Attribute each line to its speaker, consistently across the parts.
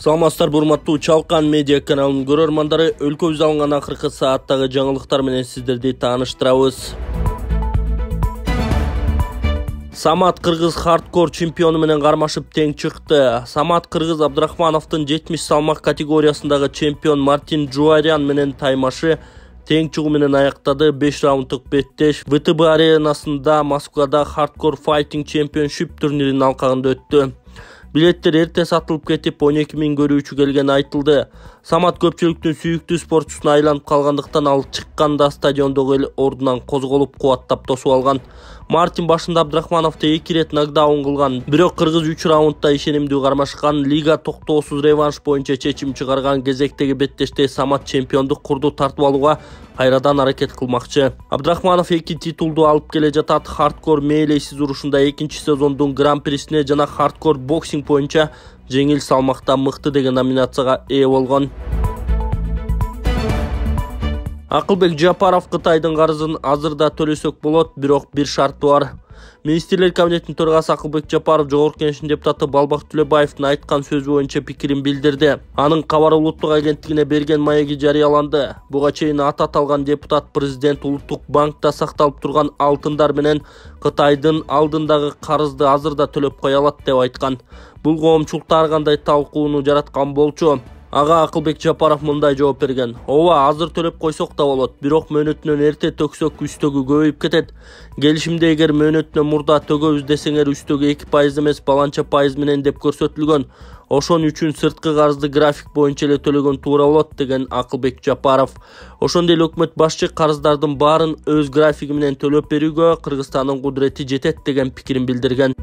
Speaker 1: Саламатсыздар, урматтуу Чалкан медиа каналынын көрөрмандары, өлкөбүздө алынган акыркы сааттагы жаңылыктар менен сиздерди тааныштырабыз. Самат Кыргыз хардкор чемпиону менен кармашып тең чыкты. Самат Кыргыз Абдрахмановдун 70 салмак категориясындагы чемпион Мартин Джуарян менен таймашы тең чыгуу менен аяктады. 5 раунддук беттеш ВТБ аренасында Москвада хардкор файтинг чемпионшип турниринин алкагында өттү. Билеттер эрте сатылып кетип 12 000 көрүүчү келгени айтылды. Самат көпчүлүктүн сүйүктүү спортчусуна айланып калгандыктан ал чыкканда стадиондогу эл ордунан козголуп кубаттап тосуп алган. Мартин башында Абдрахмановду 2 рет нокдаун кылган. Бирок Кыргыз 3 раундда ишенимдүү кармашкан. Лига токтоосуз реванш боюнча чечим чыгарган кезектеги беттеште Самат чемпиондук курду тартып алууга кайрадан аракет кылмакчы. Абдрахманов 2 титулду алып келе жатат. Хардкор мээлейсиз урушунда 2-чи сезондун гран-присине жана хардкор боксинг боюнча жеңил салмакта мыкты деген номинацияга ээ болгон. Акылбек Жапаров Кытайдын карызын азырда төлөсөк болот, бирок бир шарты бар. Министрлер кабинетинин төрагасы Акылбек Жапаров Жогорку Кеңештин депутаты Балбак Түлөбаевдин айткан сөзү боюнча пикирин билдирди. Анын кабары улуттук агенттигине берген маеги жарыяланды. Буга чейин аты аталган депутат президент Улуттук банкта сакталып турган алтындар менен Кытайдын алдындагы карызды азырда төлөп кое алат деп айткан. Бул коомчулукта ар кандай талкууну жараткан болчу. Ага Акылбек Жапаров мындай жооп берген. Ооба, азыр төлөп койсок да болот, бирок мөөнөтүнөн эрте төксөк үстөгү көбөйүп кетет. Келишимде эгер мөөнөтүнөн мурда төгөбүз десеңер үстөгү 2% эмес баланча пайыз менен деп көрсөтүлгөн. Ошон үчүн сырткы карызды график боюнча эле төлөгөн туура болот деген Акылбек Жапаров. Ошондой эле өкмөт башчы карыздардын баарын өз графиги менен төлөп берүүгө Кыргызстандын кудурети жетет деген пикирин билдирген.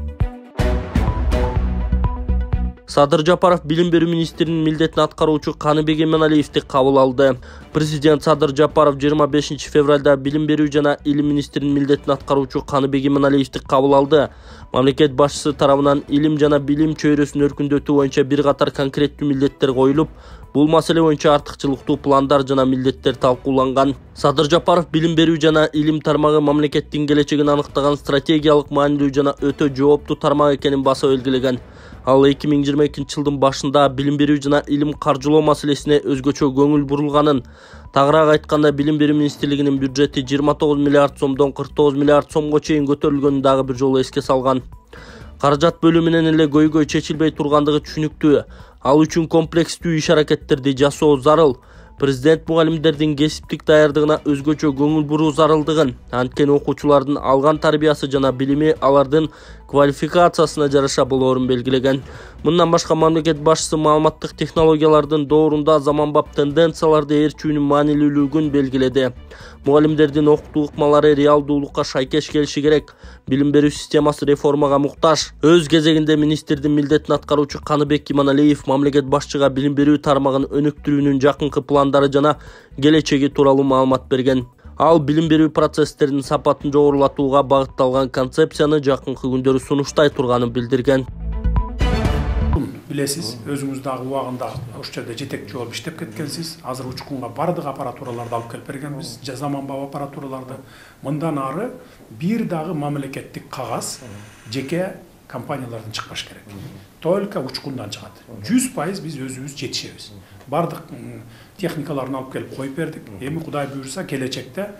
Speaker 1: Садыр Жапаров билим берүү министринин милдетин аткаруучу Каныбек Эманалиевди кабыл алды. Президент Садыр Жапаров 25 февралда билим берүү жана илим министринин милдетин аткаруучу Каныбек Эманалиевди кабыл алды. Мамлекет башчысы тарабынан илим жана билим чөйрөсүн өркүндөтүү боюнча бир катар конкреттүү милдеттер коюлуп, бул маселе боюнча артыкчылыктуу пландар жана милдеттер талкууланган. Садыр Жапаров билим берүү жана илим тармагы мамлекеттин келечегин аныктаган стратегиялык маанилүү жана өтө жооптуу тармак экенин басып белгилеген. Ал 2022 жылдын башында билим берүү жана илим каржылоо маселесине өзгөчө көңүл бурулганын, тагыраак айтканда билим берүү министрлигинин бюджети 29 миллиард сомдон 49 миллиард сомго чейин көтөрүлгөнүн дагы бир жолу эске салган. Каражат бөлүү менен эле көйгөй чечилбей тургандыгы түшүнүктүү. Ал үчүн комплекстүү иш-аракеттерди жасоо зарыл. Президент мугалимдердин кесиптик даярдыгына өзгөчө көңүл буруу зарылдыгын, анткени окуучулардын алган тарбиясы жана билими алардын квалификациясына жараша болоорун белгилеген. Мындан башка мамлекет башчысы маалыматтык технологиялардын доорунда заманбап тенденцияларды ээрчүүнүн маанилүүлүгүн белгиледи. Мугалимдердин окутуу ыкмалары реалдуулукка шайкеш келиши керек. Билим берүү системасы реформага муктаж. Өз кезегинде министрдин милдетин аткаруучу Каныбек Иманалиев мамлекет башчыга билим берүү тармагын өнүктүрүүнүн жакынкы пландары жана келечеги тууралуу маалымат берген. Ал билим берүү процесстеринин сапатын жогорулатууга багытталган концепцияны жакынкы күндөрү сунуштай турганын билдирген.
Speaker 2: Билесиз, өзүңүз дагы убагында ошол жерде жетекчи болуп иштеп кеткенсиз. Азыр учкунга бардык аппаратураларды алып келип бергенбиз, заманбап аппаратураларды. Мындан ары бир дагы мамлекеттик кагаз жеке компаниялардан чыкпаш керек. Только учкундан чыгат. 100% биз өзүбүз жетишебиз. Бардык техникаларын алып келип коюп бердик. Эми Кудай буйрса келечекте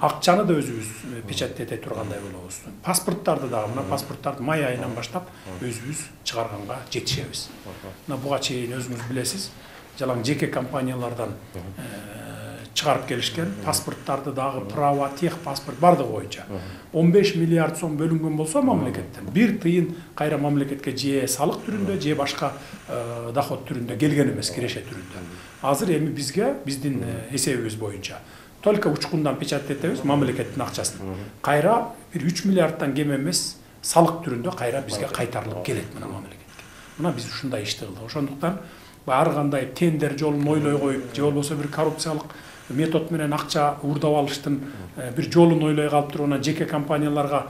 Speaker 2: акчаны да өзүбүз печаттете тургандай болобуз. Паспорттарды дагы, мына паспорттарды май айынан баштап өзүбүз чыгарганга жетишебиз. Мына буга чейин өзүңүз билесиз, жалаң жеке компаниялардан чыгарып келишкен паспорттарды дагы право, тех паспорт бардыгы боюнча 15 миллиард сом бөлүнгөн болсо мамлекеттен бир тыйын кайра мамлекетке же салык түрүндө, же башка доход түрүндө келген эмес, киреше түрүндө. Азыр эми бизге биздин эсебибиз боюнча только учкундан печаттетебиз мамлекеттин акчасын. Кайра бир 3 миллиардтан кем эмес салык түрүндө кайра бизге кайтарылып келет мына мамлекетке. Мына биз ушундай ишти кылдык. Ошондуктан ар кандай тендер жолун ойлой коюп, же болбосо бир коррупциялык метод менен акча уурдап алыштын бир жолун ойлой калып туруп, жеке компанияларга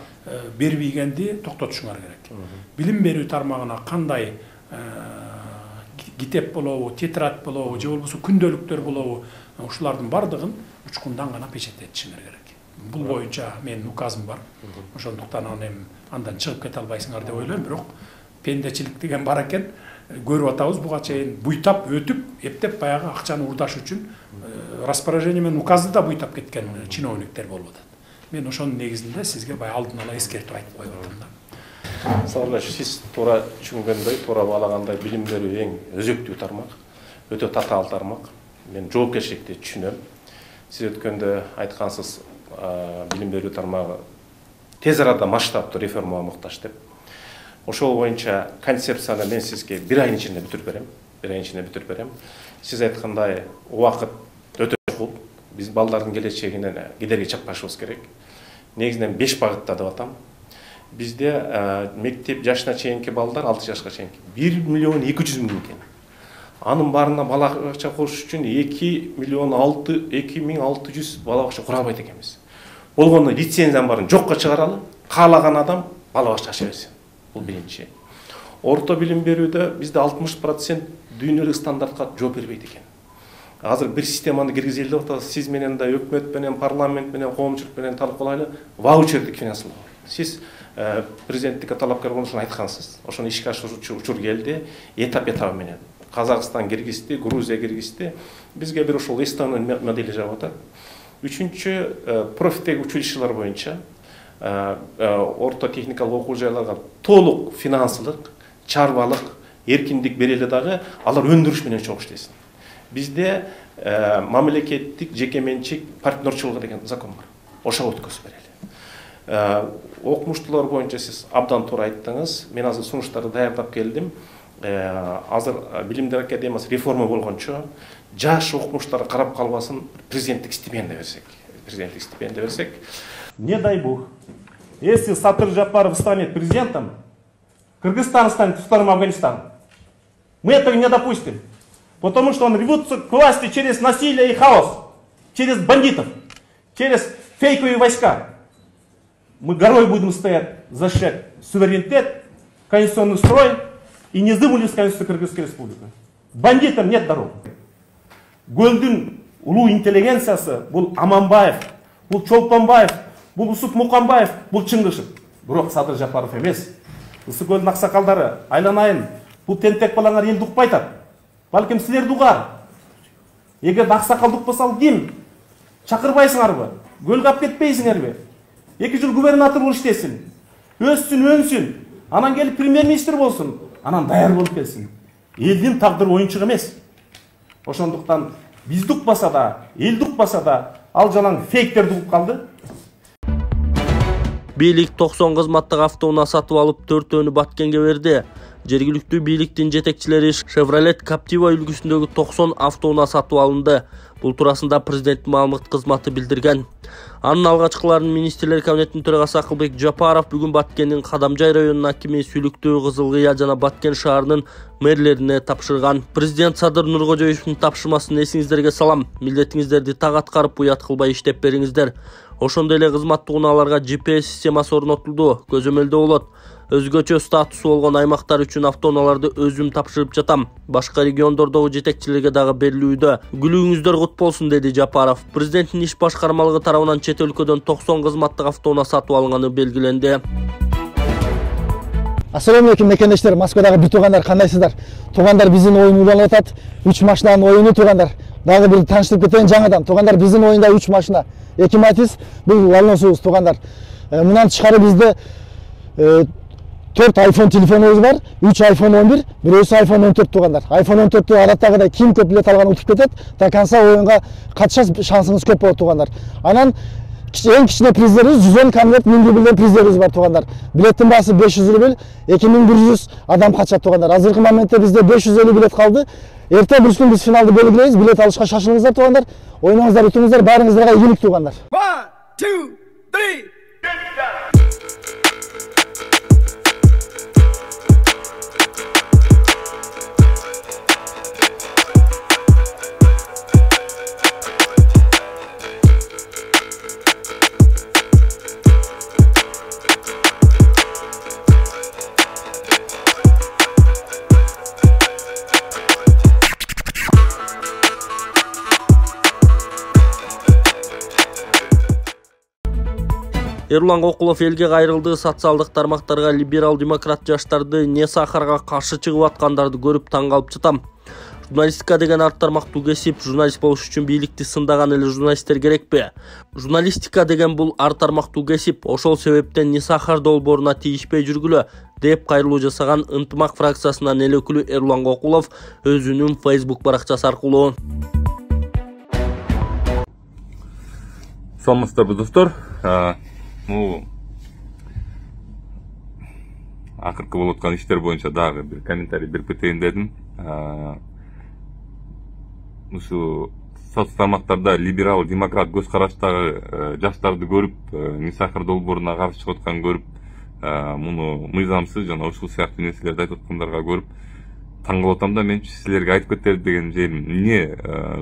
Speaker 2: бербегенди токтотушуңар керек. Билим берүү тармагына кандай китеп болобу, тетрадь болобу, же болбосо күндөлүктөр болобу, ушулардын бардыгын учкундан гана печаттетишиңер керек. Бул боюнча менин указым бар. Ошондуктан аны андан чыгып кете албайсыңар деп ойлойм, бирок пендечилик деген бар экен. Көрүп атабыз буга чейин буйтап өтүп, эптеп баягы акчаны урдаш үчүн распоряжение менен указды да буйтап кеткен чиновниктер болуп атат. Мен ошонун негизинде сизге баягы алдын ала эскертип айтып коюп атам да.
Speaker 3: Сабырлар, сиз туура түшүнгөндөй, туура баалагандай билим берүү эң өзөктүү тармак, өтө татаал тармак. Мен жоопкерчиликти түшүнөм. Сиз өткөндө айткансыз, билим берүү тармагы тез арада масштабтуу реформага муктаж деп. Ошол боюнча концепцияны мен сизге 1 айдын ичинде бүтүрүп берем. Сиз айткандай убакыт өтө чоң. Биз балдардын келечегине кедерги чаппашыбыз керек. Негизинен 5 багытта деп атам. Bizde mektep yaşına çeyinki balдар 6 yaşka çeyinki 1.200.000 eкен. Анын барына балабакча куруш үчүн 2.600.000 балабакча кура албайт экенбиз. Болгондо лицензиянын баарын жокко чыгаралы, каалаган адам балабакча аша берсин. Бул биринчи. Орто билим берүүдө бизде 60% дүйнөлүк стандартка жооп бербейт экен. Азыр бир системаны киргизели деп атабыз. Сиз менен да өкмөт менен, парламент менен, коомчулук менен талкуулайлы ваучердик финансылоо. Сиз президенттикке талапкер болушун айткансыз. Ошону ишке ашыруучу учур келди, этап менен. Казакстан киргизди, Грузия киргизди. Бизге бир ошол Эстония модели жагып атат. Үчүнчү профиттеги училищелер боюнча орто техникалык окуу жайларга толук финансылык, чарбалык, эркиндик берели дагы алар өндүрүш менен чогуу иштесин. Бизде мамлекеттик жекеменчик партнерчилыгы деген закон бар. Ошого өткөзүп берели. Окумуштуулар боюнча сиз абдан туура айттыңыз. Мен азыр сунуштарды даярдап келдим. Азыр Билимдер академиясы реформа болгончо жаш окумуштар карап калбасын, президенттик стипендия берсек.
Speaker 4: Не дай бог, если Садыр Жапаров станет президентом, Кыргызстан станет вторым Афганистаном. Мы этого не допустим. Потому что он рвется к власти через насилие и хаос, через бандитов, через фейковые войска. Мы горой будем стоять, защищать суверенитет, конституционный строй и незыблемость Конституции Кыргызской Республики. Бандитам нет дорог. Гөлдүн улуу интеллигенциясы бул Аманбаев, бул Чолпонбаев, бул Усуп Муканбаев, бул Чыңгышев. Бирок Садыр Жапаров эмес. Ысык көлдүн аксакалдары айланайын, бул тентек балаңар элди укпай атат. Балким силерди угар. Эгер аксакалды укпаса ал ким? Чакырбайсыңарбы? Көлгө алып кетпейсиңерби? 2 жыл губернатор болуп иштесин. Өссүн, өнсүн. Анан келип премьер-министр болсун. Анан даяр болуп келсин. Элдин тагдыры оюнчук эмес. Ошондуктан бизди укпаса да, элди укпаса да, ал жалаң фейктерди угуп калды.
Speaker 1: Бийлик 90 кызматтык автоунаа сатып алып 4-өөнү Баткенге берди. Жергиликтүү бийликтин жетекчилери Chevrolet Captiva үлгүсүндөгү 90 автоунаа сатып алынды. Бул туурасында президент маалымат кызматы билдирген. Анын алгачкыларын министрлер кабинетинин төрагасы Акылбек Жапаров бүгүн Баткендин Кадамжай районунун акими Сүлүктүү, Кызылкыя жана Баткен шаарынын мэрлерине тапшырган. Президент Садыр Нуркожоевдун тапшырмасын эсиңиздерге салам. Милдетиңиздерди так аткарып, уят кылбай иштеп бериңиздер. Ошондой эле кызматтык унааларга GPS системасы орнотулду, көзөмөлдөө болот. Өзгөчө статусу болгон аймактар үчүн автоунааларды өзүм тапшырып жатам. Башка региондордогу жетекчилерге дагы берилүүдө. Күлүүңүздөр кут болсун, деди Жапаров. Президенттин иш башкармалыгы тарабынан чет өлкөдөн 90 кызматтык автоунаа сатып алынганы белгиленди.
Speaker 5: Ассаламу алейкум мекендештер, Москвадагы бүт туугандар, кандайсыздар? Туугандар биздин оюн уланып атат. 3 машинанын оюну туугандар. Дагы бир тааныштырып кетейин жаңыдан. Туугандар, биздин оюнда 3 машина. 2 Матис, бул Ланосубуз туугандар. Мындан тышкары бизде 4 iPhone телефонубуз бар, 3 iPhone 11, бирөөсү iPhone 14 туугандар. iPhone 14'тü араттагыдай ким көп билет алган утуп кетет, до конца оюнга катышасыз, шансыңыз көп болот туугандар. Анан эң кичине призлерибиз 110 конверт 1000 рубль призлерибиз бар туугандар. Билеттин баасы 500 рубль, 2100 адам катышат туугандар. Азыркы моментте бизде 550 билет калды. Эртең бир күн биз финалды белгилейбиз. Билет алышка шашылыңыздар туугандар. Оюнуңуздар өтүңүздөр, баарыңыздарга ийгилик туугандар.
Speaker 6: 1, 2, 3.
Speaker 1: Эрлан Кокулов элге кайрылды, социалдык тармактарга либерал демократ жаштарды не сахарга каршы чыгып аткандарды көрүп таң калып жатам. Журналистика деген арт тармактуу кесип, журналист болуш үчүн бийликти сындаган эле журналисттер керекпи? Журналистика деген бул арт тармактуу кесип, ошол себептен не сахар долборуна тийишпей жүргүлө деп кайрылуу жасаган Ынтымак фракциясынын эл өкүлү Эрлан Кокулов өзүнүн Facebook баракчасы аркылуу.
Speaker 7: Саламатсыздарбы достор. Акыркы болуп аткан иштер боюнча дагы бир комментарий берип кетейин дедим. Ушу соц тармактарда либерал демократ көз караштагы жаштарды көрүп, не сахар долбооруна каршы чыгып атканын көрүп, муну мыйзамсыз жана ушул сыяктуу нерселерди айтып аткандарга көрүп таң калып атам да, мен силерге айтып кетер деген жерим. Эмне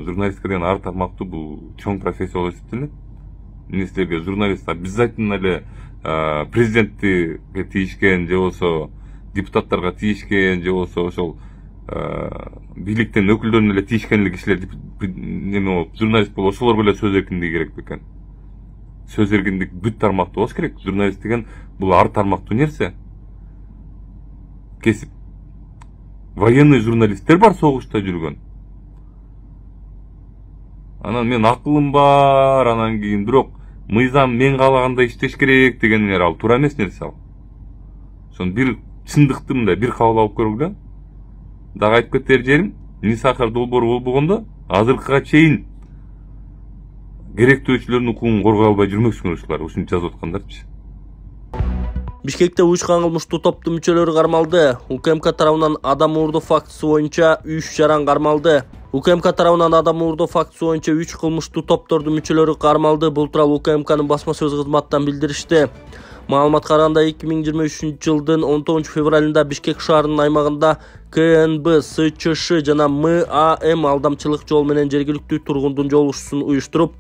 Speaker 7: журналистика деген ар тармактуу бул чоң профессия болуп эсептелет. Эмне силерге журналист обязательно эле президентке тийишкен же болбосо депутаттарга тийишкен же болбосо ошол бийликтин өкүлдөрүнө эле тийишкен эле кишилер неме болуп журналист болуп ошолорго эле сөз эркиндиги керек бекен? Сөз эркиндик бүт тармактуу болуш керек. Журналист деген бул ар тармактуу нерсе. Кесип. Военный журналисттер бар согушта жүргөн. Анан мен акылым бар, анан кийин бирок мыйзам мен каалагандай иштеш керек дегенler ал туура эмес нерсе ал. Ошон бир чындыкты мындай бир кабыл алып көргүлө. Дагы айтып кетер жерим, не сахар долбоору болбогондо азыркыга чейин керектөөчүлөрдүн укугун коргой албай жүрмөкчү ушулар, ушинтип жазып аткандарчы.
Speaker 1: Бишкекте уюшкан кылмыштуу топтун мүчөлөрү кармалды. УКМК тарабынан адам уурдоо фактысы боюнча 3 жаран кармалды. УКМК тарабынан адам уурдоо фактысы боюнча 3 кылмыштуу топтордун мүчөлөрү кармалды. Бул тууралуу УКМКнын басма сөз кызматынан билдиришти. Маалыматка караганда 2023 жылдын 19 февралында Бишкек шаарынын аймагында КНБ, СЧШ жана МАМ алдамчылык жол менен жергиликтүү тургундун жолугушуусун уюштуруп,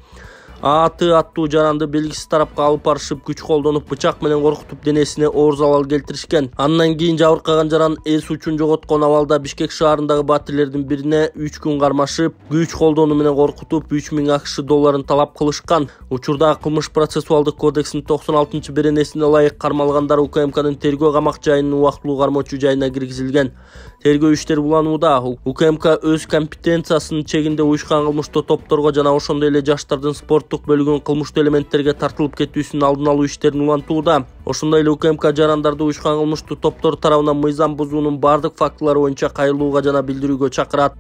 Speaker 1: АТ аттуу жаранды белгисиз тарапка алып барышып, күч колдонуп, бычак менен коркутуп денесине оор залал келтиришкен. Андан кийин жабыркаган жаран эс учун жоготкон абалда Бишкек шаарындагы батирлердин бирине 3 күн кармашып, күч колдонуу менен коркутуп, 3000 АКШ долларын талап кылышкан. Учурда кылмыш процессуалдык кодексинин 96-беренесине ылайык кармалгандар УКМКнын тергөө камак жайынын убактылуу кармоочу жайына киргизилген. Тергөө иштери уланууда. УКМК өз компетенциясынын чегинде уюшкан кылмыштуу топторго жана ошондой эле жаштардын спорттук бөлүгүн кылмыштуу элементтерге тартылып кетүүсүнүн алдын алуу иштерин улантууда. Ошондой эле УКМК жарандарды уюшкан кылмыштуу топтор тарабынан мыйзам бузуунун бардык фактылары боюнча кайрылууга жана билдирүүгө чакырат.